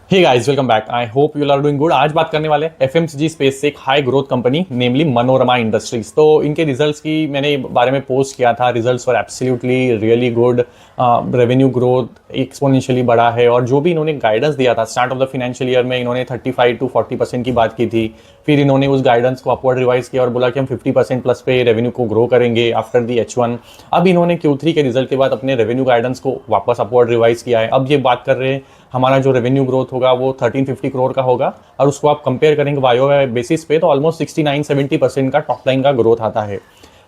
Hey guys, welcome back. I hope you are doing good. आज बात करने वाले एफएमसीजी स्पेस से एक high growth company namely Manorama industries. तो इनके रिजल्ट्स की मैंने बारे में पोस्ट किया था। Results were absolutely really good. Revenue growth exponentially बढ़ा है और जो भी इन्होंने गाइडेंस दिया था start of the financial year में, इन्होंने 35 to 40% की बात की थी। फिर इन्होंने उस गाइडेंस को अपवर्ड रिवाइज किया और बोला कि हम 50% प्लस पे रेवेन्यू को ग्रो करेंगे आफ्टर दी H1। अब इन्होंने Q3 के रिजल्ट के बाद अपने रेवेन्यू गाइडेंस को वापस अपवर्ड रिवाइज किया है। अब ये बात कर रहे हैं हमारा जो रेवेन्यू ग्रोथ होगा वो 1350 करोड़ का होगा और उसको आप कंपेयर करेंगे वाई बेसिस पे तो ऑलमोस्ट 69-70% का टॉप लाइन का ग्रोथ आता है।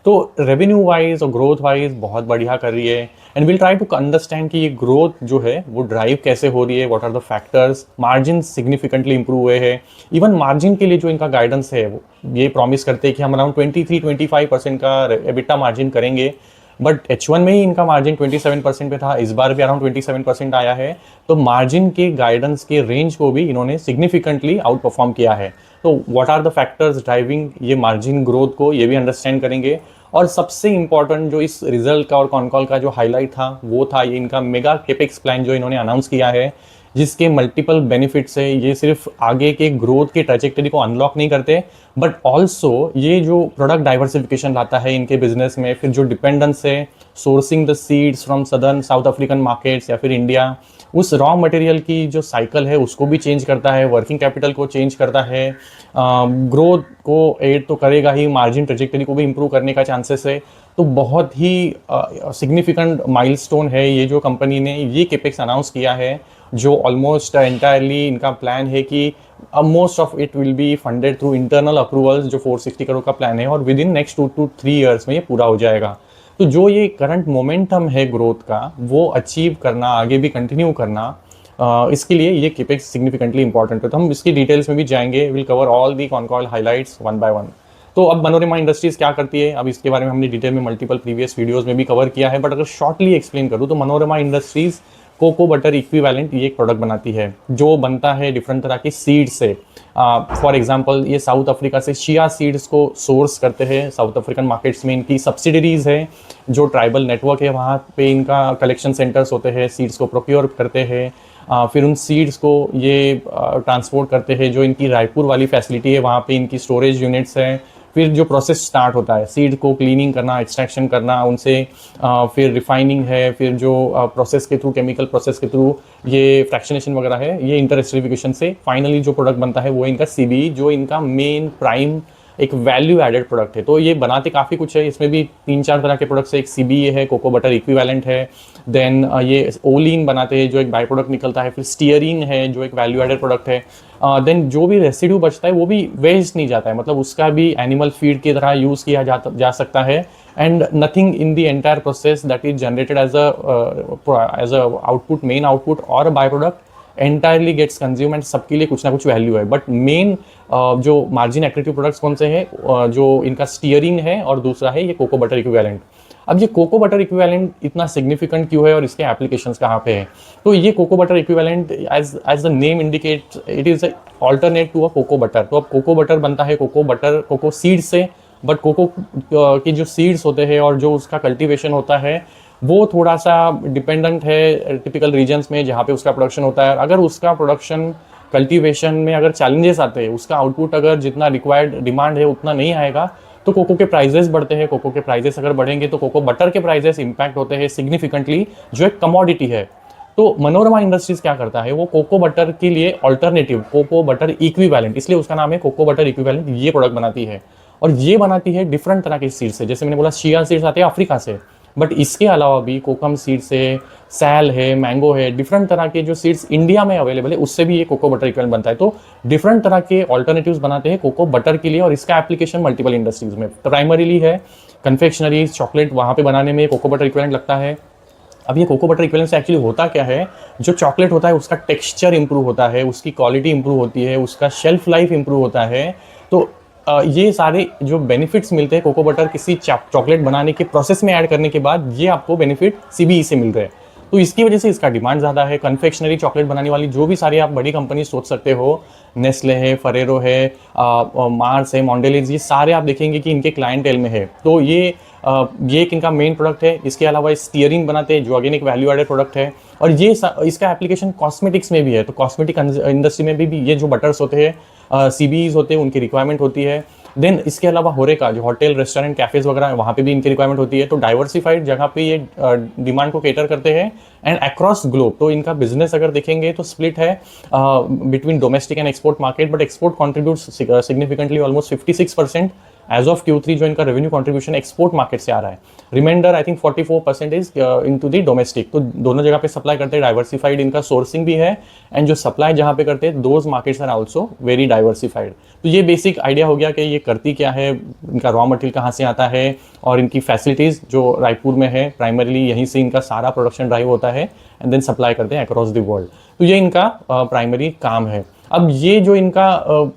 तो रेवेन्यू वाइज और ग्रोथ वाइज बहुत बढ़िया कर रही है। And will try to understand कि ये ग्रोथ जो है वो ड्राइव कैसे हो रही है, what are the factors. Margin significantly improve हुए हैं। इवन मार्जिन के लिए जो इनका गाइडेंस है वो ये प्रॉमिस करते हैं कि हम अराउंड 23-25% का एबिटा मार्जिन करेंगे। बट H1 में ही इनका मार्जिन 27% पे था, इस बार भी अराउंड 27% आया है। तो मार्जिन के गाइडेंस के रेंज को भी इन्होंने सिग्निफिकेंटली आउट परफॉर्म किया है। तो what are the factors driving ये मार्जिन ग्रोथ को, ये भी अंडरस्टैंड करेंगे। और सबसे इंपॉर्टेंट जो इस रिजल्ट का और कॉनकॉल का जो हाईलाइट था वो था ये इनका मेगा केपेक्स प्लान जो इन्होंने अनाउंस किया है, जिसके मल्टीपल बेनिफिट्स है। ये सिर्फ आगे के ग्रोथ के ट्रेजेक्टरी को अनलॉक नहीं करते बट ऑल्सो ये जो प्रोडक्ट डाइवर्सिफिकेशन लाता है इनके बिजनेस में। फिर जो डिपेंडेंस है sourcing the seeds from southern south African markets या फिर इंडिया, उस रॉ मटेरियल की जो साइकिल है उसको भी चेंज करता है, वर्किंग कैपिटल को चेंज करता है। ग्रोथ को एड तो करेगा ही, मार्जिन ट्रेजेक्टरी को भी इंप्रूव करने का चांसेस है। तो बहुत ही सिग्निफिकेंट माइलस्टोन है ये जो कंपनी ने ये केपेक्स अनाउंस किया है, जो ऑलमोस्ट एंटायरली इनका प्लान है कि most of it will be funded through internal approvals. जो 460 करोड़ का प्लान है और with in next 2 to 3 years में ये पूरा हो जाएगा। तो जो ये करंट मोमेंटम है ग्रोथ का वो अचीव करना, आगे भी कंटिन्यू करना, इसके लिए ये केपेक्स सिग्निफिकेंटली इंपॉर्टेंट है। तो हम इसकी डिटेल्स में भी जाएंगे। Will cover all the concall highlights one by one. तो अब मनोरमा इंडस्ट्रीज क्या करती है, अब इसके बारे में हमने डिटेल में मल्टीपल प्रीवियस वीडियोस में भी कवर किया है। बट अगर शॉर्टली एक्सप्लेन करूँ तो Manorama industries cocoa butter equivalent ये एक प्रोडक्ट बनाती है जो बनता है डिफरेंट तरह के सीड से। फॉर एग्जांपल ये साउथ अफ्रीका से शिया सीड्स को सोर्स करते हैं। साउथ अफ्रीकन मार्केट्स में इनकी सब्सिडरीज है, जो ट्राइबल नेटवर्क है वहाँ पे इनका कलेक्शन सेंटर्स होते हैं, सीड्स को प्रोक्योर करते हैं। फिर उन सीड्स को ये ट्रांसपोर्ट करते हैं। जो इनकी रायपुर वाली फैसिलिटी है वहाँ पे इनकी स्टोरेज यूनिट्स हैं। फिर जो प्रोसेस स्टार्ट होता है सीड को क्लीनिंग करना, एक्सट्रैक्शन करना उनसे, फिर रिफाइनिंग है, फिर जो प्रोसेस के थ्रू, केमिकल प्रोसेस के थ्रू ये फ्रैक्शनेशन वगैरह है, ये इंटरस्टिफिकेशन से फाइनली जो प्रोडक्ट बनता है वो इनका CBE, जो इनका मेन प्राइम एक वैल्यू एडेड प्रोडक्ट है। तो ये बनाते काफ़ी कुछ है, इसमें भी 3-4 तरह के प्रोडक्ट्स है। एक CBE है, कोको बटर इक्विवेलेंट है, देन ये ओलिन बनाते हैं जो एक बाई प्रोडक्ट निकलता है, फिर स्टीयरिन है जो एक वैल्यू एडेड प्रोडक्ट है। देन जो भी रेसिड्यू बचता है वो भी वेस्ट नहीं जाता है, मतलब उसका भी एनिमल फीड की तरह यूज़ किया जा सकता है। And nothing in the entire process that is generated as a output, main output और by product entirely gets consume and सबके लिए कुछ ना कुछ वैल्यू है। बट मेन जो मार्जिन एक्टिव प्रोडक्ट्स कौन से हैं, जो इनका स्टीयरिन है और दूसरा है ये कोको बटर इक्विवेलेंट। अब ये कोको बटर इक्विवेलेंट इतना सिग्निफिकेंट क्यों है और इसके एप्लीकेशंस कहाँ पे है? तो ये cocoa butter equivalent as the name indicate it is alternate to a cocoa butter. तो अब कोको बटर बनता है कोको सीड से, बट कोको की जो सीड्स होते हैं और जो उसका कल्टीवेशन होता है वो थोड़ा सा डिपेंडेंट है टिपिकल रीजन्स में जहाँ पे उसका प्रोडक्शन होता है। अगर उसका प्रोडक्शन कल्टीवेशन में अगर चैलेंजेस आते हैं, उसका आउटपुट अगर जितना रिक्वायर्ड डिमांड है उतना नहीं आएगा तो कोको के प्राइजेस बढ़ते हैं। कोको के प्राइजेस अगर बढ़ेंगे तो कोको बटर के प्राइजेस इंपैक्ट होते हैं सिग्निफिकेंटली, जो एक कमोडिटी है। तो मनोरमा इंडस्ट्रीज क्या करता है, वो कोको बटर के लिए ऑल्टरनेटिव कोको बटर इक्विवेलेंट, इसलिए उसका नाम है कोको बटर इक्विवेलेंट, ये प्रोडक्ट बनाती है। और ये बनाती है डिफरेंट तरह के सीड से, जैसे मैंने बोला शिया सीड्स आते हैं अफ्रीका से, बट इसके अलावा भी कोकम सीड्स है, सैल है, मैंगो है, डिफरेंट तरह के जो सीड्स इंडिया में अवेलेबल है उससे भी ये कोको बटर इक्विवेलेंट बनता है। तो डिफरेंट तरह के ऑल्टरनेटिव्स बनाते हैं कोको बटर के लिए और इसका एप्लीकेशन मल्टीपल इंडस्ट्रीज में प्राइमरीली है कन्फेक्शनरी, चॉकलेट, वहाँ पे बनाने में कोको बटर इक्विवेलेंट लगता है। अब ये कोको बटर इक्विवेलेंट से एक्चुअली होता क्या है, जो चॉकलेट होता है उसका टेक्सचर इंप्रूव होता है, उसकी क्वालिटी इंप्रूव होती है, उसका शेल्फ लाइफ इंप्रूव होता है। तो ये सारे जो बेनिफिट्स मिलते हैं कोको बटर किसी चॉकलेट बनाने के प्रोसेस में ऐड करने के बाद, ये आपको बेनिफिट CBE से मिल रहे हैं। तो इसकी वजह से इसका डिमांड ज़्यादा है। कन्फेक्शनरी चॉकलेट बनाने वाली जो भी सारी आप बड़ी कंपनी सोच सकते हो, नेस्ले है, फरेरो है, मार्स है, मॉन्डेलिज, ये सारे आप देखेंगे कि इनके क्लाइंटेल में है। तो ये एक इनका मेन प्रोडक्ट है। इसके अलावा स्टीयरिंग बनाते हैं जो अगेन एक वैल्यू एडेड प्रोडक्ट है, और इसका एप्लीकेशन कॉस्मेटिक्स में भी है। तो कॉस्मेटिक इंडस्ट्री में भी ये जो बटर्स होते हैं, सीबीज होते हैं, उनकी रिक्वायरमेंट होती है। देन इसके अलावा होरेका जो होटल, रेस्टोरेंट, कैफेज वगैरह है, वहाँ पे भी इनकी रिक्वायरमेंट होती है। तो डाइवर्सिफाइड जगह पे ये डिमांड को केटर करते हैं एंड अक्रॉस ग्लोब। तो इनका बिजनेस अगर देखेंगे तो स्प्लिट है between domestic and export market, but export contributes significantly, almost 56% as of Q3 जो इनका रेवेन्यू कंट्रीब्यूशन एक्सपोर्ट मार्केट से आ रहा है। Remainder I think 44% is into the domestic. तो दोनों जगह पे सप्लाई करते हैं, डाइवर्सिफाइड इनका सोर्सिंग भी है, एंड जो सप्लाई जहाँ पे करते हैं those markets are also very diversified. तो ये बेसिक आइडिया हो गया कि ये करती क्या है, इनका रॉ मटेरियल कहाँ से आता है, और इनकी फैसिलिटीज़ जो रायपुर में है, प्राइमरीली यहीं से इनका सारा प्रोडक्शन ड्राइव होता है एंड देन सप्लाई करते हैं अक्रॉस द वर्ल्ड। तो ये इनका प्राइमरी काम है। अब ये जो इनका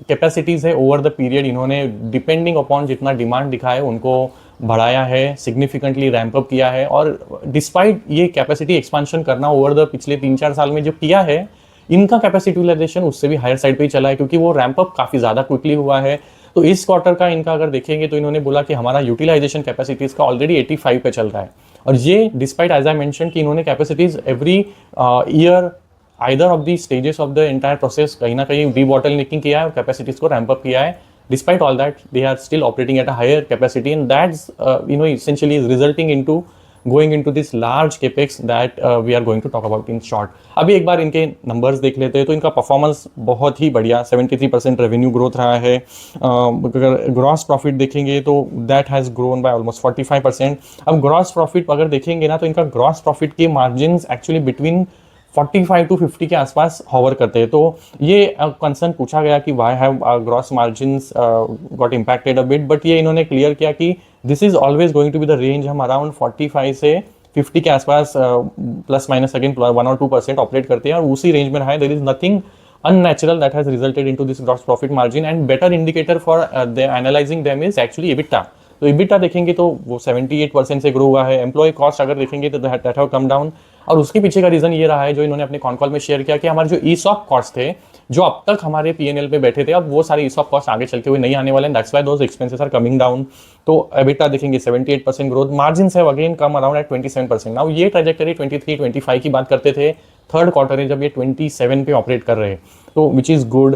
कैपेसिटीज़ है ओवर द पीरियड, इन्होंने डिपेंडिंग अपॉन जितना डिमांड दिखा है उनको बढ़ाया है, सिग्निफिकेंटली रैंप अप किया है। और डिस्पाइट ये कैपेसिटी एक्सपांशन करना ओवर द पिछले 3-4 साल में जो किया है, इनका कैपेसिटी यूटिलाइजेशन उससे भी हायर साइड पे ही चला है, क्योंकि वो रैंप अप काफ़ी ज़्यादा क्विकली हुआ है। तो इस क्वार्टर का इनका अगर देखेंगे तो इन्होंने बोला कि हमारा यूटिलाइजेशन कैपेसिटीज़ का ऑलरेडी 85 पे चल रहा है। और ये डिस्पाइट एज आई मेंशन कि इन्होंने capacities every year either of the stages of the entire process कहीं ना कहीं डी बॉटलनेकिंग किया है और कैपेसिटीज को रैंप अप किया है। Despite all that they are still operating at a higher capacity, and that's essentially is resulting into going into this large capex that we are going to talk about in short. अभी एक बार इनके numbers देख लेते हैं। तो इनका performance बहुत ही बढ़िया, 73% रेवेन्यू ग्रोथ रहा है। अगर ग्रॉस प्रॉफिट देखेंगे तो that has grown by almost 45%। अब ग्रॉस प्रॉफिट अगर देखेंगे ना, तो इनका ग्रॉस प्रॉफिट के मार्जिन एक्चुअली बिटवीन 45 to 50 के आसपास हॉवर करते हैं। तो ये कंसर्न पूछा गया कि why have gross margins got impacted a bit, but ये इन्होंने क्लियर किया कि this is always going to be the range. हम अराउंड 45 से 50 के आसपास plus minus again 1 or 2% operate करते हैं, और उसी रेंज में रहा है। There is nothing unnatural that has resulted into this gross profit margin, and better indicator for the analyzing them is actually EBITDA. तो EBITDA देखेंगे तो वो 78% से ग्रो हुआ है। एम्प्लॉय कॉस्ट अगर देखेंगे तो दैट हैव कम डाउन, और उसके पीछे का रीजन ये रहा है जो इन्होंने अपने कॉन कॉल में शेयर किया कि हमारे जो ESOP कॉस्ट थे जो अब तक हमारे P&L पे बैठे थे, अब वो सारे ESOP कॉस्ट आगे चलते हुए नहीं आने वाले हैं। That's why those expenses are coming down. तो EBITDA देखेंगे 78% ग्रोथ, मार्जिन है again come around at 27%। Now ये ट्रैजेक्टरी 23-25 की बात करते थे, थर्ड क्वार्टर है जब ये 27 पे ऑपरेट कर रहे हैं, तो विच इज़ गुड।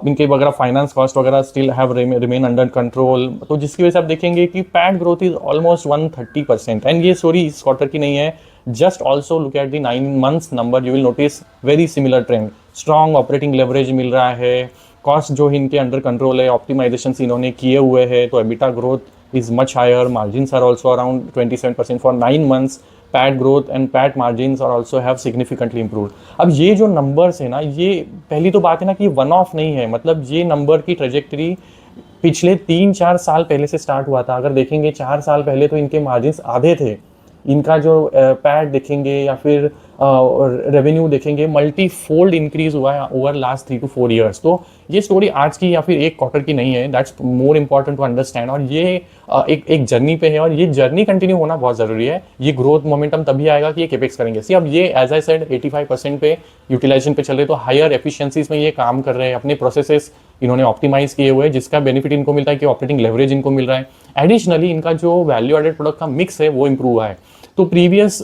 इनके वगैरह फाइनेंस कॉस्ट वगैरह still have remain under control, तो जिसकी वजह से आप देखेंगे कि PAT growth is almost 130%। And ये स्टोरी इस क्वार्टर की नहीं है, just also look at the 9 months number, you will notice very similar trend. Strong operating leverage मिल रहा है, कॉस्ट जो इनके अंडर कंट्रोल है, ऑप्टिमाइजेशन इन्होंने किए हुए हैं, तो EBITDA growth is much higher, margins are also around 27% for 9 months। PAT growth and PAT margins are also have significantly improved. अब ये जो नंबर्स है ना, ये पहली तो बात है ना कि वन ऑफ नहीं है, मतलब ये नंबर की ट्रेजेक्टरी पिछले 3-4 साल पहले से स्टार्ट हुआ था। अगर देखेंगे 4 साल पहले तो इनके मार्जिन्स आधे थे, इनका जो पैट देखेंगे या फिर रेवेन्यू देखेंगे मल्टी फोल्ड इंक्रीज हुआ है ओवर लास्ट 3 to 4 years। तो ये स्टोरी आज की या फिर एक क्वार्टर की नहीं है, that's more important to understand. और ये एक जर्नी पे है, और ये जर्नी कंटिन्यू होना बहुत ज़रूरी है। ये ग्रोथ मोमेंटम तभी आएगा कि ये केपेक्स करेंगे। सी अब ये एज आई सेड 85% पे यूटिलाइजेशन पे चल रहे, तो हायर एफिशिएंसीज में ये काम कर रहे हैं, अपने प्रोसेसेस इन्होंने ऑप्टिमाइज किए हुए हैं, जिसका बेनिफिट इनको मिलता है कि ऑपरेटिंग लेवरेज इनको मिल रहा है। एडिशनली इनका जो वैल्यू एडेड प्रोडक्ट का मिक्स है वो इंप्रूव हुआ है। तो प्रीवियस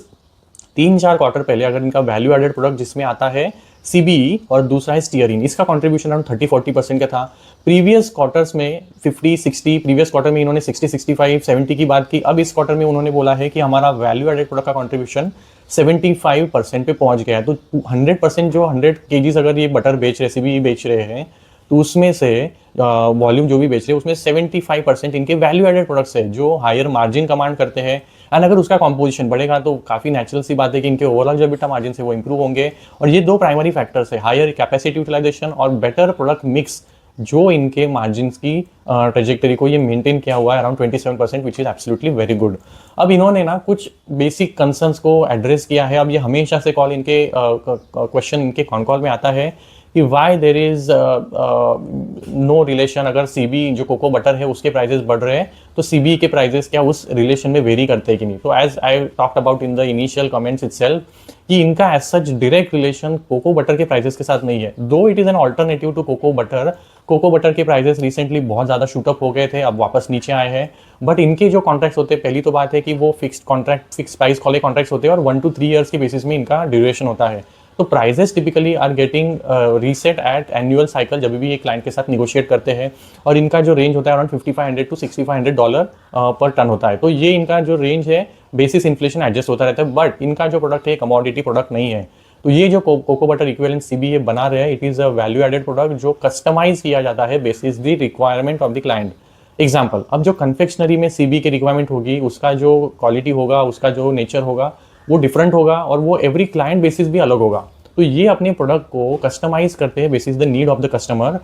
3-4 क्वार्टर पहले अगर इनका वैल्यू एडेड प्रोडक्ट जिसमें आता है CBE और दूसरा है स्टीयरिंग, इसका कंट्रीब्यूशन अराउंड 30-40% का था। प्रीवियस क्वार्टर्स में 50-60, प्रीवियस क्वार्टर में इन्होंने 60-65-70 की बात की। अब इस क्वार्टर में उन्होंने बोला है कि हमारा वैल्यू एडेड प्रोडक्ट का कंट्रीब्यूशन 75% पे पहुंच गया है। तो 100% जो 100 kgs अगर ये बटर बेच रहे, CBE बेच रहे हैं, तो उसमें से वॉल्यूम जो भी बेच रहे हैं उसमें 75% इनके वैल्यू एडेड प्रोडक्ट्स है जो हायर मार्जिन कमांड करते हैं। एंड अगर उसका कॉम्पोजिशन बढ़ेगा तो काफ़ी नेचुरल सी बात है कि इनके ओवरऑल जो EBITDA मार्जिन से वो इंप्रूव होंगे। और ये दो प्राइमरी फैक्टर्स है, हायर कैपेसिटी यूटिलाइजेशन और बेटर प्रोडक्ट मिक्स, जो इनके मार्जिन की ट्रेजेक्टरी को ये मेंटेन किया हुआ है around 27%, which is absolutely very good. अब इन्होंने ना कुछ बेसिक कंसर्न्स को एड्रेस किया है। अब ये हमेशा से कॉल इनके क्वेश्चन इनके कॉन कॉल में आता है कि why there is no relation. अगर सीबी जो कोको बटर है उसके प्राइजेस बढ़ रहे हैं तो सीबी के प्राइजेस क्या उस रिलेशन में वेरी करते हैं कि नहीं। तो as I talked about in the initial comments itself कि इनका as such direct relation cocoa butter के प्राइजेस के साथ नहीं है, though it is an alternative to cocoa butter. Cocoa butter के प्राइजेस रिसेंटली बहुत ज़्यादा शूटअप हो गए थे, अब वापस नीचे आए हैं। बट इनके जो कॉन्ट्रैक्ट्स होते हैं, पहली तो बात है कि वो फिक्स्ड कॉन्ट्रैक्ट, फिक्स प्राइस वाले कॉन्ट्रैक्ट्स होते हैं और 1 to 3 ईयर्स के बेसिस में इनका ड्यूरेशन होता है। तो prices typically are getting reset at annual cycle जब भी ये क्लाइंट के साथ निगोशिएट करते हैं। और इनका जो रेंज होता है अराउंड $5500 to $6500 पर टन होता है। तो ये इनका जो रेंज है बेसिस इन्फ्लेशन एडजस्ट होता रहता है। बट इनका जो प्रोडक्ट है कमोडिटी प्रोडक्ट नहीं है। तो ये जो कोको बटर इक्विवेलेंट सीबी ये बना रहे हैं, it is a value added product जो कस्टमाइज किया जाता है basis the requirement of the client. Example, अब जो कन्फेक्शनरी में सीबी की रिक्वायरमेंट होगी, उसका जो क्वालिटी होगा, उसका जो नेचर होगा वो डिफरेंट होगा और वो एवरी क्लाइंट बेसिस भी अलग होगा। तो ये अपने प्रोडक्ट को कस्टमाइज करते हैं basis the need of the customer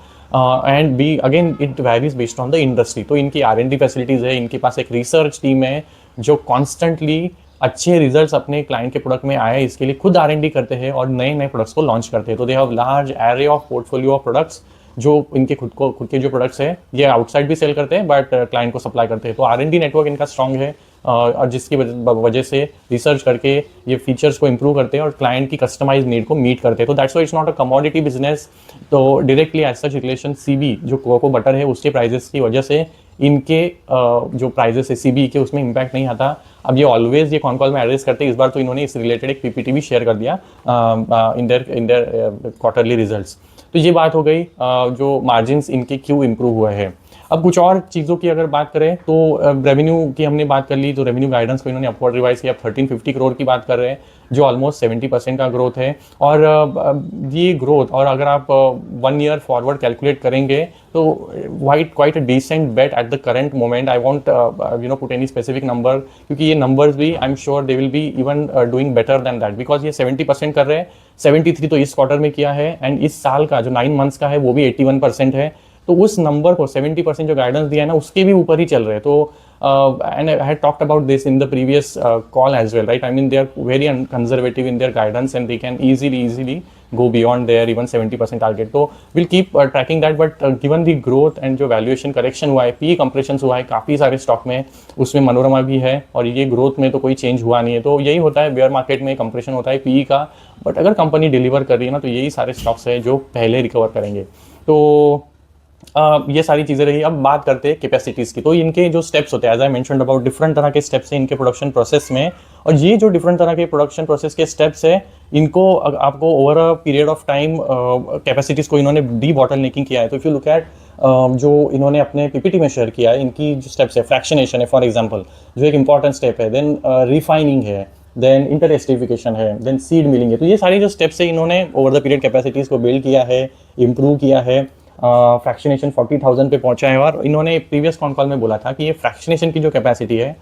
and be again it varies based on the industry. तो इनकी R&D फैसिलिटीज़ है, इनके पास एक रिसर्च टीम है जो कॉन्स्टेंटली अच्छे रिजल्ट्स अपने क्लाइंट के प्रोडक्ट में आए इसके लिए खुद R&D करते हैं और नए नए प्रोडक्ट्स को लॉन्च करते हैं। तो they have large array of portfolio of products जो इनके खुद के जो प्रोडक्ट्स है ये आउटसाइड भी सेल करते हैं बट क्लाइंट को सप्लाई करते हैं। तो R&D नेटवर्क इनका स्ट्रॉन्ग है और जिसकी वजह से रिसर्च करके ये फीचर्स को इंप्रूव करते हैं और क्लाइंट की कस्टमाइज नीड को मीट करते हैं। तो that's why it's not a commodity business. तो directly as such relation CB जो कोको बटर है उसके प्राइजेस की वजह से इनके जो प्राइजेस है सीबी के उसमें इम्पैक्ट नहीं आता। अब ये ऑलवेज ये कॉन कॉल में एड्रेस करते हैं, इस बार तो इन्होंने इस रिलेटेड एक पीपीटी भी शेयर कर दिया इन देयर क्वार्टरली रिजल्ट्स। तो ये बात हो गई जो मार्जिन्स इनके क्यों इंप्रूव हुए हैं। अब कुछ और चीज़ों की अगर बात करें तो रेवेन्यू की हमने बात कर ली। तो रेवेन्यू गाइडेंस को इन्होंने अपवर्ड रिवाइज किया, 1350 करोड़ की बात कर रहे हैं जो ऑलमोस्ट 70% का ग्रोथ है। और ये ग्रोथ और अगर आप 1 ईयर फॉरवर्ड कैलकुलेट करेंगे तो quite a decent bet at the current moment. I won't put any specific number क्योंकि ये नंबर्स भी I am sure they will be even doing better than that because ये 70% कर रहे हैं। 73 तो इस क्वार्टर में किया है एंड इस साल का जो 9 मंथ्स का है वो भी 81% है। तो उस नंबर को 70% जो गाइडेंस दिया है ना उसके भी ऊपर ही चल रहे हैं। तो and I had talked about this in the previous call as well, right? I mean they are very conservative in their guidance and they can easily go beyond their even 70% target. तो we'll keep tracking that, but given the growth and जो valuation correction हुआ है, PE compressions हुआ है काफ़ी सारे stock में, उसमें मनोरमा भी है और ये ग्रोथ में तो कोई चेंज हुआ नहीं है। तो यही होता है बेयर मार्केट में, कंप्रेशन होता है PE का, बट अगर कंपनी डिलीवर कर रही है ना तो यही सारे स्टॉक्स है जो पहले रिकवर करेंगे। तो ये सारी चीज़ें रही। अब बात करते हैं कैपेसिटीज़ की। तो इनके जो स्टेप्स होते हैं, as I mentioned about, different तरह के स्टेप्स हैं इनके प्रोडक्शन प्रोसेस में। और ये जो डिफरेंट तरह के प्रोडक्शन प्रोसेस के स्टेप्स है इनको आपको over a period of time capacities को इन्होंने डी बॉटलनेकिंग किया है। तो इफ़ यू लुक एट जो इन्होंने अपने पीपीटी में शेयर किया है, इनकी जो स्टेप्स है, फ्रैक्शनेशन है फॉर एग्जाम्पल जो एक इंपॉर्टेंट स्टेप है, देन रिफाइनिंग है, देन इंटरएस्टिफिकेशन है, देन सीड मिलिंग है। तो ये सारी जो स्टेप्स है इन्होंने ओवर द पीरियड कैपेसिटीज़ को बिल्ड किया है, इम्प्रूव किया है। फ्रैक्शनेशन 40,000 पे पहुंचा है और इन्होंने प्रीवियस कॉन कॉल में बोला था कि ये फ्रैक्शनेशन की जो कैपेसिटी है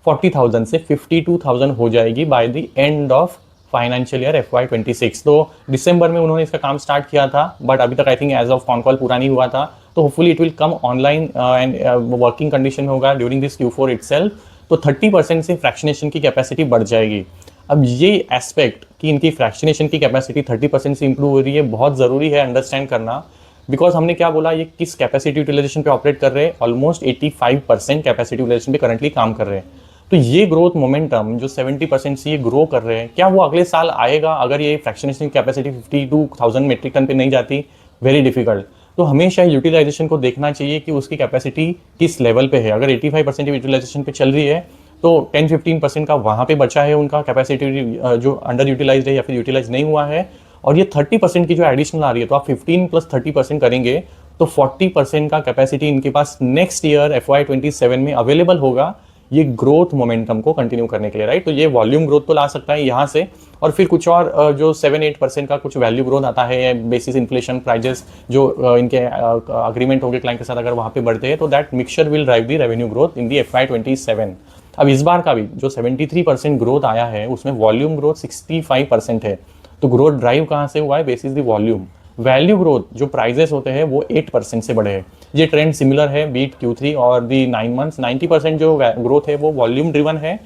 40,000 से 52,000 हो जाएगी by the end of financial year FY26। तो दिसंबर में उन्होंने इसका काम स्टार्ट किया था बट अभी तक I think as of con call पूरा नहीं हुआ था। तो hopefully it will come online and working condition में होगा ड्यूरिंग दिस Q4 इटसेल्फ। तो 30% से फ्रैक्शनेशन की कैपेसिटी बढ़ जाएगी। अब ये एस्पेक्ट कि इनकी फ्रैक्शनेशन की कैपेसिटी 30% से इंप्रूव हो रही है बहुत ज़रूरी है अंडरस्टैंड करना, बिकॉज हमने क्या बोला, ये किस कैपेसिटी यूटिलाइजेशन पे ऑपरेट कर रहे हैं, ऑलमोस्ट 85% कैपेसिटी यूटिलाइजेशन पे करंटली काम कर रहे हैं। तो ये ग्रोथ मोमेंटम जो 70% से ये ग्रो कर रहे हैं, क्या वो अगले साल आएगा अगर ये फ्रैक्शनेशन कैपेसिटी 52,000 मेट्रिक टन पे नहीं जाती? Very difficult. तो हमेशा यूटिलाइजेशन को देखना चाहिए कि उसकी कैपेसिटी किस लेवल पे है। अगर 85% यूटिलाइजेशन पे चल रही है तो 10-15% का वहाँ पे बचा है उनका कैपेसिटी जो अंडर यूटिलाइज है या फिर यूटिलाइज नहीं हुआ है, और ये 30% की जो एडिशनल आ रही है तो आप 15 + 30% करेंगे तो 40% का कैपेसिटी इनके पास नेक्स्ट ईयर FY27 में अवेलेबल होगा ये ग्रोथ मोमेंटम को कंटिन्यू करने के लिए, राइट? तो ये वॉल्यूम ग्रोथ तो ला सकता है यहाँ से, और फिर कुछ और जो 7-8% का कुछ वैल्यू ग्रोथ आता है बेसिस इन्फ्लेशन प्राइजेस जो इनके अग्रीमेंट होंगे क्लाइंट के साथ अगर वहाँ पे बढ़ते हैं, तो that mixture will drive the revenue growth in the FY27। अब इस बार का भी जो 73% ग्रोथ आया है उसमें वॉल्यूम ग्रोथ 65% है। तो ग्रोथ ड्राइव कहाँ से हुआ है? Basis the volume. Value growth जो प्राइजेस होते हैं वो 8% से बढ़े हैं। ये ट्रेंड सिमिलर है बीट Q3 और दी 9 मंथ्स। 90% जो ग्रोथ है वो वॉल्यूम ड्रिवन है,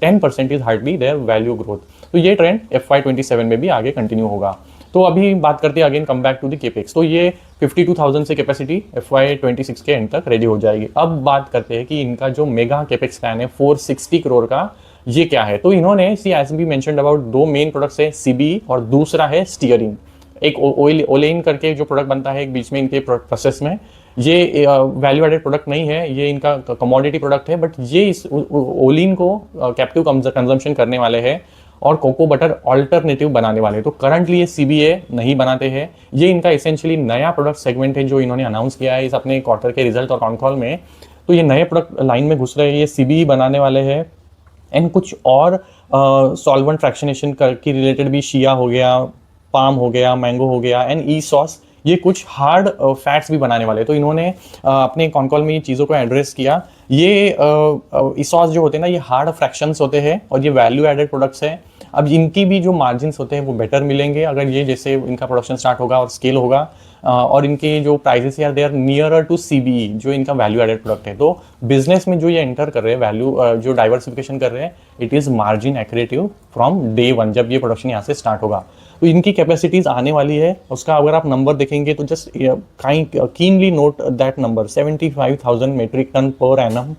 10% is hardly their value growth. तो ये ट्रेंड FY27 में भी आगे कंटिन्यू होगा। तो अभी बात करते हैं again come back to the capex. तो ये 52,000 से कैपेसिटी FY26 के एंड तक रेडी हो जाएगी। अब बात करते हैं कि इनका जो मेगा केपेक्स प्लान है 460 करोड़ का, ये क्या है। तो इन्होंने सी एज बी मेंशन्ड अबाउट दो मेन प्रोडक्ट्स है, सीबी और दूसरा है स्टीयरिंग। एक ओलेन करके जो प्रोडक्ट बनता है एक बीच में इनके प्रोसेस में, ये वैल्यू एडेड प्रोडक्ट नहीं है, ये इनका कमोडिटी प्रोडक्ट है, बट ये इस ओलिन को कैप्टिव कंजम्पशन करने वाले हैं और कोको बटर ऑल्टरनेटिव बनाने वाले हैं। तो करंटली ये सीबीए नहीं बनाते हैं, ये इनका एसेंशियली नया प्रोडक्ट सेगमेंट है जो इन्होंने अनाउंस किया है इस अपने क्वार्टर के रिजल्ट और कॉन कॉल में। तो ये नए प्रोडक्ट लाइन में घुस रहे हैं, ये सीबी बनाने वाले हैं एंड कुछ और सॉल्वेंट फ्रैक्शनेशन की रिलेटेड भी, शिया हो गया, पाम हो गया, मैंगो हो गया एंड ई सॉस, ये कुछ हार्ड फैट्स भी बनाने वाले। तो इन्होंने अपने कॉन कॉल में ये चीज़ों को एड्रेस किया। ये ई सॉस जो होते हैं ना, ये हार्ड फ्रैक्शंस होते हैं और ये वैल्यू एडेड प्रोडक्ट्स हैं। अब इनकी भी जो मार्जिन्स होते हैं वो बेटर मिलेंगे अगर ये जैसे इनका प्रोडक्शन स्टार्ट होगा और स्केल होगा, और इनके जो प्राइसेस यार they are nearer to CBE जो इनका वैल्यू एडेड प्रोडक्ट है। तो बिजनेस में जो ये एंटर कर रहे हैं, वैल्यू जो डाइवर्सिफिकेशन कर रहे हैं, it is margin accretive from day one जब ये प्रोडक्शन यहाँ से स्टार्ट होगा। तो इनकी कैपेसिटीज आने वाली है, उसका अगर आप नंबर देखेंगे तो just keenly note that number 75,000 metric ton per annum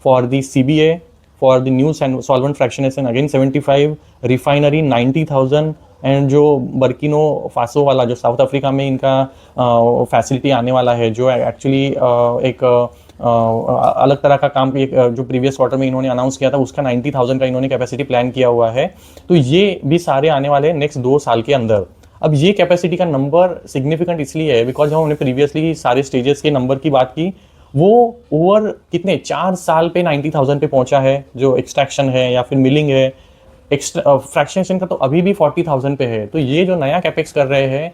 for the CBA, for the new solvent fractionation again 75, refinery 90,000 and जो बर्किनो फासो वाला जो साउथ अफ्रीका में इनका फैसिलिटी आने वाला है, जो एक्चुअली एक अलग तरह का काम, एक जो प्रीवियस क्वार्टर में इन्होंने अनाउंस किया था उसका 90,000 का इन्होंने कैपेसिटी प्लान किया हुआ है। तो ये भी सारे आने वाले हैं नेक्स्ट 2 साल के अंदर। अब ये कैपेसिटी का नंबर सिग्निफिकेंट इसलिए है बिकॉज हमने प्रीवियसली सारे स्टेजेस के नंबर की बात की, वो ओवर कितने 4 साल पे 90,000 पे पहुंचा है, जो एक्सट्रैक्शन है या फिर मिलिंग है। एक्स्ट्रा फ्रैक्शनेशन का तो अभी भी 40,000 पे है। तो ये जो नया कैपेक्स कर रहे हैं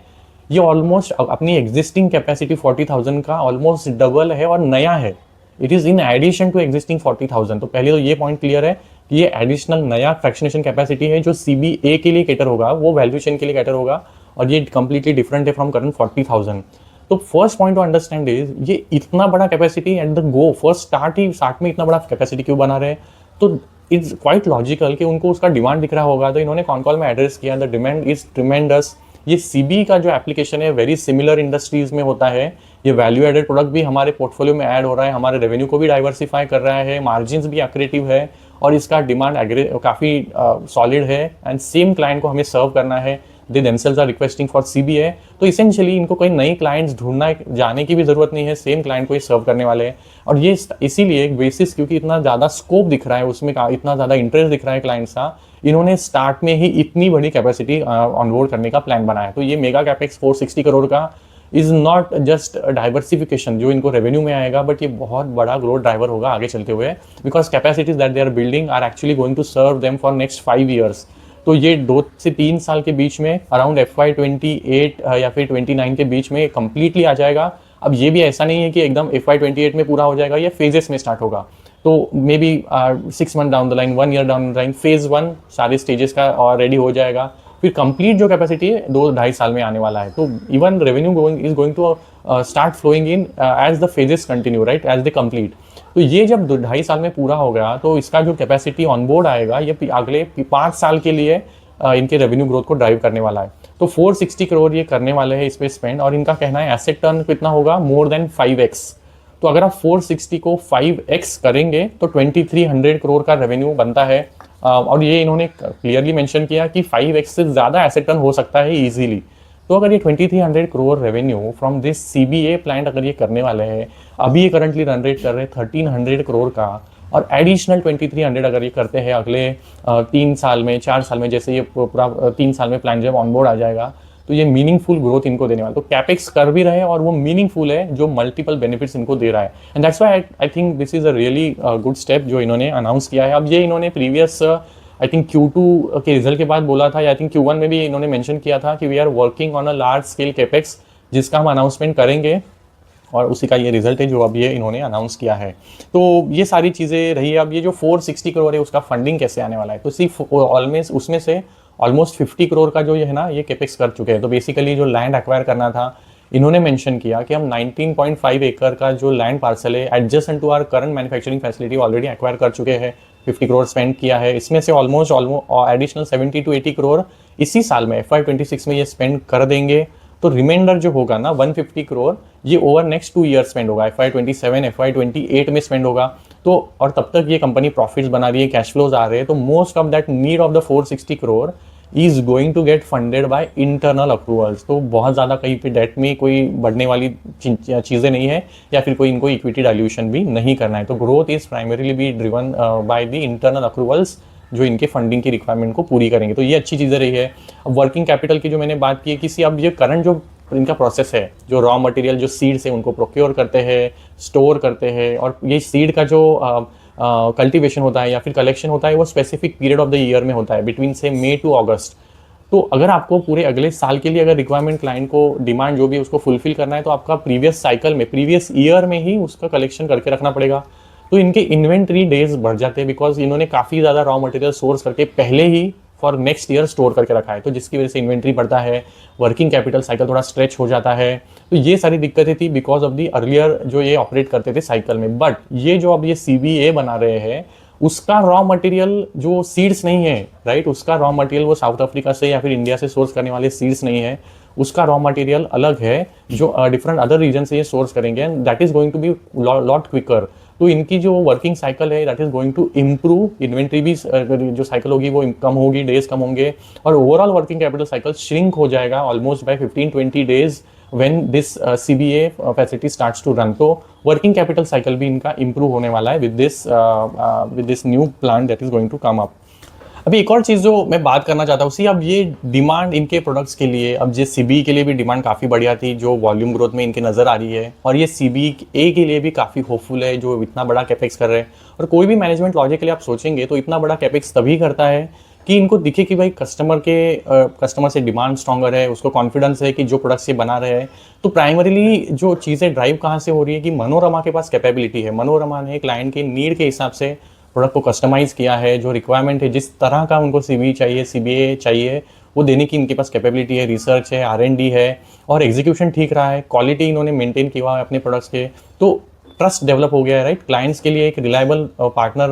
ये ऑलमोस्ट अपनी एग्जिस्टिंग कैपेसिटी 40,000 का ऑलमोस्ट डबल है और नया है। It is in addition to existing 40,000। तो पहले तो ये पॉइंट क्लियर है कि ये एडिशनल नया फ्रैक्शनेशन कैपेसिटी है जो सीबीए के लिए कैटर होगा, वो वैल्यू चेन के लिए कैटर होगा, और ये कंप्लीटली डिफरेंट है फ्रॉम करंट 40,000। तो first point two understand is ये इतना बड़ा capacity at the go first start में इतना बड़ा कैपेसिटी क्यों बना रहे हैं। तो इट्स क्वाइट लॉजिकल कि उनको उसका डिमांड दिख रहा होगा, तो इन्होंने कॉन कॉल में एड्रेस किया द डिमांड इज ट्रिमेंडस। ये सीबी का जो एप्लीकेशन है वेरी सिमिलर इंडस्ट्रीज में होता है, ये वैल्यू एडेड प्रोडक्ट भी हमारे पोर्टफोलियो में ऐड हो रहा है, हमारे रेवेन्यू को भी डाइवर्सिफाई कर रहा है, मार्जिन्स भी एक्रेटिव है और इसका डिमांड काफ़ी सॉलिड है एंड सेम क्लाइंट को हमें सर्व करना है। They themselves are requesting for CBA. तो इसेंशियली इनको कोई नई क्लाइंट्स ढूंढना जाने की भी जरूरत नहीं है, सेम क्लाइंट को ही सर्व करने वाले हैं। और ये इसीलिए एक बेसिस क्योंकि इतना ज़्यादा स्कोप दिख रहा है उसमें, इतना ज़्यादा इंटरेस्ट दिख रहा है क्लाइंट्स का, इन्होंने स्टार्ट में ही इतनी बड़ी कैपेसिटी ऑनबोर्ड करने का प्लान बनाया। तो ये मेगा कैपेक्स 460 करोड़ का इज नॉट जस्ट डाइवर्सिफिकेशन जो इनको रेवेन्यू में आएगा, बट ये बहुत बड़ा ग्रोथ ड्राइवर होगा आगे चलते हुए, because capacities that they are building are actually going to serve them for next 5 years. तो ये 2 से 3 साल के बीच में अराउंड FY28 या फिर 29 के बीच में कंप्लीटली आ जाएगा। अब ये भी ऐसा नहीं है कि एकदम FY28 में पूरा हो जाएगा, ये फेजेस में स्टार्ट होगा। तो may be 6 month down the line, 1 year down the line, phase 1 सारे स्टेजेस का और रेडी हो जाएगा, फिर कंप्लीट जो कैपेसिटी है 2-2.5 साल में आने वाला है। तो even revenue is going to start flowing in as the phases continue, right, as the complete. तो ये जब 2-2.5 साल में पूरा हो गया तो इसका जो कैपेसिटी ऑनबोर्ड आएगा ये अगले 5 साल के लिए इनके रेवेन्यू ग्रोथ को ड्राइव करने वाला है। तो 460 करोड़ ये करने वाले हैं इस पे स्पेंड, और इनका कहना है एसेट टर्न कितना होगा, मोर देन 5x। तो अगर आप 460 को 5x करेंगे तो 2300 करोड़ का रेवेन्यू बनता है। और ये इन्होंने क्लियरली मेंशन किया कि 5x से ज़्यादा एसेट टर्न हो सकता है इजीली। तो अगर ये 2300 crore revenue from this CBA plant अगर ये करने वाले हैं, अभी ये करंटली रन रेट कर रहे हैं 1300 करोड़ का, और एडिशनल 2300 अगर ये करते हैं अगले 3 साल में 4 साल में, जैसे ये पूरा 3 साल में प्लान जब ऑनबोर्ड आ जाएगा तो ये मीनिंगफुल ग्रोथ इनको देने वाला। तो कैपेक्स कर भी रहे हैं और वो मीनिंगफुल है जो मल्टीपल बेनिफिट्स इनको दे रहा है, and that's why I think this is a really good step जो इन्होंने अनाउंस किया है। अब ये इन्होंने प्रीवियस आई थिंक Q2 के रिजल्ट के बाद बोला था, आई थिंक Q1 में भी इन्होंने मेंशन किया था कि we are working on a large scale capex जिसका हम अनाउंसमेंट करेंगे, और उसी का ये रिजल्ट है जो अब ये इन्होंने अनाउंस किया है। तो ये सारी चीज़ें रही। अब ये जो 460 करोड़ है उसका फंडिंग कैसे आने वाला है, तो सिर्फ ऑलमोस्ट उसमें से ऑलमोस्ट 50 करोड़ का जो ये है ना ये कैपेक्स कर चुके हैं। तो बेसिकली जो लैंड एक्वायर करना था, इन्होंने मेंशन किया कि हम 19.5 एकड़ का जो लैंड पार्सल है adjacent to our current manufacturing facility already acquire कर चुके हैं, 50 करोड़ स्पेंड किया है। इसमें से ऑलमोस्ट एडिशनल 70 to 80 करोड़ इसी साल में FY26 में ये स्पेंड कर देंगे तो रिमाइंडर जो होगा ना 150 करोड़ ये ओवर नेक्स्ट 2 ईयर स्पेंड होगा, FY27 FY28 में स्पेंड होगा। तो और तब तक ये कंपनी प्रॉफिट्स बना रही है, कैश फ्लोज आ रहे हैं, तो most of that need of the 460 crore is going to get funded by internal approvals. तो बहुत ज़्यादा कहीं पे डेट में कोई बढ़ने वाली चीज़ें नहीं है या फिर कोई इनको इक्विटी डाइल्यूशन भी नहीं करना है। तो growth is primarily be driven by the internal approvals जो इनके फंडिंग की रिक्वायरमेंट को पूरी करेंगे। तो ये अच्छी चीज़ें रही है। अब वर्किंग कैपिटल की जो मैंने बात की है, किसी अब ये करंट जो इनका प्रोसेस है, जो रॉ मटेरियल जो सीड्स है उनको प्रोक्योर करते हैं, स्टोर करते हैं, और ये सीड का जो कल्टीवेशन होता है या फिर कलेक्शन होता है वो specific period of the year में होता है, बिटवीन से मई टू अगस्त। तो अगर आपको पूरे अगले साल के लिए अगर रिक्वायरमेंट क्लाइंट को डिमांड जो भी है उसको फुलफिल करना है तो आपका प्रीवियस साइकिल में प्रीवियस ईयर में ही उसका कलेक्शन करके रखना पड़ेगा। तो इनके इन्वेंट्री डेज बढ़ जाते हैं बिकॉज इन्होंने काफ़ी ज़्यादा रॉ मटेरियल सोर्स करके पहले ही फॉर नेक्स्ट ईयर स्टोर करके रखा है, तो जिसकी वजह से इन्वेंट्री बढ़ता है, वर्किंग कैपिटल साइकिल थोड़ा स्ट्रेच हो जाता है। तो ये सारी दिक्कतें थी बिकॉज ऑफ दी अर्लियर जो ये ऑपरेट करते थे साइकिल में। बट ये जो अब ये CBA बना रहे हैं उसका रॉ मटेरियल जो सीड्स नहीं है, राइट, उसका रॉ मटेरियल वो साउथ अफ्रीका से या फिर इंडिया से सोर्स करने वाले सीड्स नहीं है, उसका रॉ मटेरियल अलग है जो डिफरेंट अदर रीजन से ये सोर्स करेंगे and that is going to be lot quicker. तो इनकी जो वर्किंग साइकिल है that is going to improve, inventory भी जो साइकिल होगी वो कम होगी, डेज कम होंगे, और overall working capital cycle shrink हो जाएगा almost by 15-20 days when this CBA facility starts to run. तो वर्किंग कैपिटल साइकिल भी इनका इंप्रूव होने वाला है with this new plan that is going to come up. अभी एक और चीज़ जो मैं बात करना चाहता हूँ, अब ये डिमांड इनके प्रोडक्ट्स के लिए, अब ये CBE के लिए भी डिमांड काफ़ी बढ़िया थी जो वॉल्यूम ग्रोथ में इनके नज़र आ रही है, और ये CBA के लिए भी काफ़ी होपफुल है जो इतना बड़ा कैपेक्स कर रहे हैं। और कोई भी मैनेजमेंट लॉजिक के लिए आप सोचेंगे तो इतना बड़ा कैपेक्स तभी करता है कि इनको दिखे कि भाई कस्टमर से डिमांड स्ट्रॉन्गर है, उसको कॉन्फिडेंस है कि जो प्रोडक्ट्स ये बना रहे हैं। तो प्राइमरीली जो चीज़ें ड्राइव कहाँ से हो रही है कि मनोरमा के पास कैपेबिलिटी है, मनोरमा ने क्लाइंट के नीड के हिसाब से प्रोडक्ट को कस्टमाइज़ किया है, जो रिक्वायरमेंट है, जिस तरह का उनको CBE चाहिए, CBA चाहिए, वो देने की इनके पास कैपेबिलिटी है, रिसर्च है, R&D है, और एग्जीक्यूशन ठीक रहा है, क्वालिटी इन्होंने मेंटेन किया है अपने प्रोडक्ट्स के। तो ट्रस्ट डेवलप हो गया है, राइट, क्लाइंट्स के लिए एक रिलायबल पार्टनर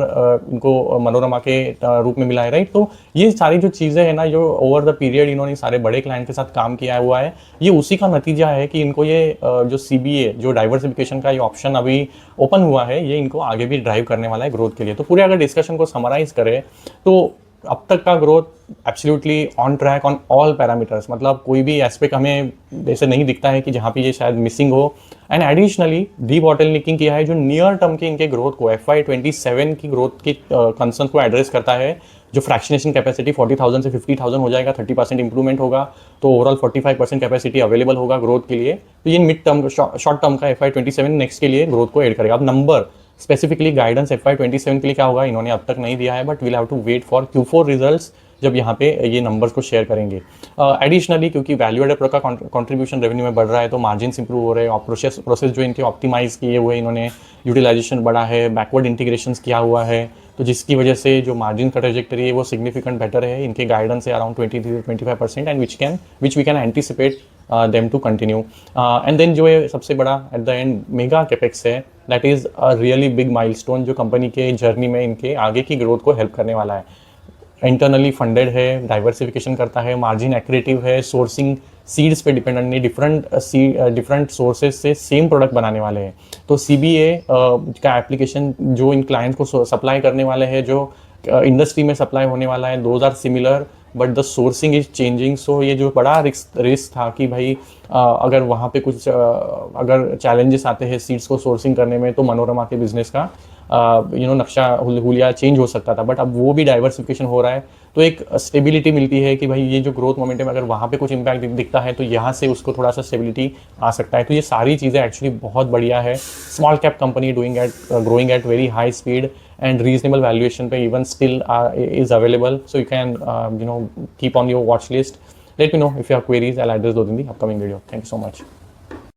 इनको मनोरमा के रूप में मिला है, राइट। तो ये सारी जो चीज़ें हैं ना, जो ओवर द पीरियड इन्होंने सारे बड़े क्लाइंट के साथ काम किया हुआ है, ये उसी का नतीजा है कि इनको ये जो CBA जो डाइवर्सिफिकेशन का ये ऑप्शन अभी ओपन हुआ है, ये इनको आगे भी ड्राइव करने वाला है ग्रोथ के लिए। तो पूरे अगर डिस्कशन को समराइज करें तो अब तक का growth absolutely on track on all parameters, मतलब कोई भी एस्पेक्ट हमें ऐसे नहीं दिखता है कि जहाँ पे ये शायद मिसिंग हो। एंड एडिशनली डी बॉटलनेकिंग किया है जो नियर टर्म के इनके ग्रोथ को, FY27 की ग्रोथ की कंसर्न को एड्रेस करता है। जो फ्रैक्शनेशन कैपेसिटी 40,000 से 50,000 हो जाएगा, 30% इंप्रूवमेंट होगा, तो ओवरऑल 45% कैपेसिटी अवेलेबल होगा ग्रोथ के लिए। तो ये मिड टर्म शॉर्ट टर्म का FY27 नेक्स्ट के लिए ग्रोथ को एड करेगा। अब नंबर स्पेसिफिकली गाइडेंस FY27 के लिए क्या होगा इन्होंने अब तक नहीं दिया है, but we'll have to wait for Q4 results जब यहाँ पे ये नंबर्स को शेयर करेंगे। एडिशनली क्योंकि वैल्यू एडेड प्रोडक्ट का कंट्रीब्यूशन रेवेन्यू में बढ़ रहा है तो मार्जिन्स इंप्रूव हो रहे हैं, और प्रोसेस जो इनके ऑप्टिमाइज किए हुए इन्होंने, यूटिलाइजेशन बढ़ा है, बैकवर्ड इंटीग्रेशन किया हुआ है, तो जिसकी वजह से जो मार्जिन का ट्रेजेक्टरी है वो सिग्निफिकेंट बेटर है। इनके गाइडेंस है around 23-25% and which we can anticipate them to continue. And then जो है सबसे बड़ा at the end mega capex है, that is a really big milestone जो कंपनी के जर्नी में इनके आगे की ग्रोथ को हेल्प करने वाला है। इंटरनली फंडेड है, डाइवर्सिफिकेशन करता है, मार्जिन एक्रेटिव है, सोर्सिंग सीड्स पे डिपेंडेंट नहीं, डिफरेंट सोर्सेज से सेम प्रोडक्ट बनाने वाले हैं। तो CBA का एप्लीकेशन जो इन क्लाइंट्स को सप्लाई करने वाले हैं, जो इंडस्ट्री में सप्लाई होने वाला है, those are similar but the sourcing is changing. So ये जो बड़ा रिस्क था कि भाई अगर वहाँ पे कुछ अगर चैलेंजेस आते हैं सीड्स को सोर्सिंग करने में तो मनोरमा के बिजनेस का नक्शा हुलिया चेंज हो सकता था, बट अब वो भी डाइवर्सिफिकेशन हो रहा है। तो एक स्टेबिलिटी मिलती है कि भाई ये जो ग्रोथ मोमेंटम अगर वहाँ पे कुछ इम्पैक्ट दिखता है तो यहाँ से उसको थोड़ा सा स्टेबिलिटी आ सकता है। तो ये सारी चीज़ें एक्चुअली बहुत बढ़िया है। Small cap company growing at very high speed and reasonable valuation पे even still is available, so you can keep on your watch list. Let me know if you have queries. I'll address those in the upcoming video. Thank you so much.